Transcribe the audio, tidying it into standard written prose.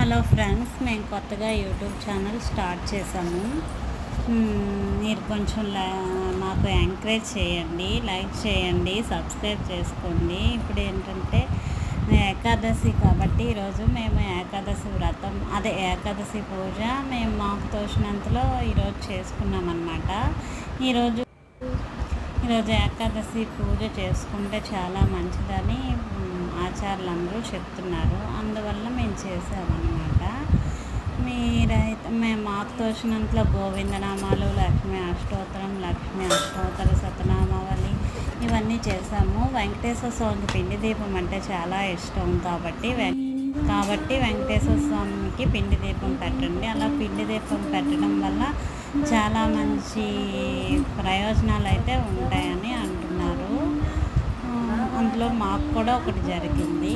Hello friends, మేము కొత్తగా YouTube channel start చేసాము. మీరు కొంచెం మాకు ఎంకరేజ్ చేయండి, లైక్ చేయండి, సబ్స్క్రైబ్ చేసుకోండి. ఇప్పుడు ఏంటంటే ఏకాదశి కాబట్టి ఈరోజు మేము ఏకాదశి వ్రతం ఏకాదశి పూజ మేము మాకు తోచినంతలో ఈరోజు చేసుకున్నామన్నమాట. ఈరోజు ఏకాదశి పూజ చేసుకుంటే చాలా మంచిదని ఆచార్యులందరూ చెప్తున్నారు. అందువల్ల మేము చేసామన్నమాట. మేము మాకు తోచినంతలో గోవిందనామాలు, లక్ష్మీ అష్టోత్తర శతనామావళి ఇవన్నీ చేసాము. వెంకటేశ్వర స్వామికి పిండి దీపం అంటే చాలా ఇష్టం కాబట్టి వెంకటేశ్వర స్వామికి పిండి దీపం పెట్టండి. అలా పిండి దీపం పెట్టడం వల్ల చాలా మంచి ప్రయోజనాలు అయితే ఉంటాయని అంటున్నారు. అందులో మాకు కూడా ఒకటి జరిగింది.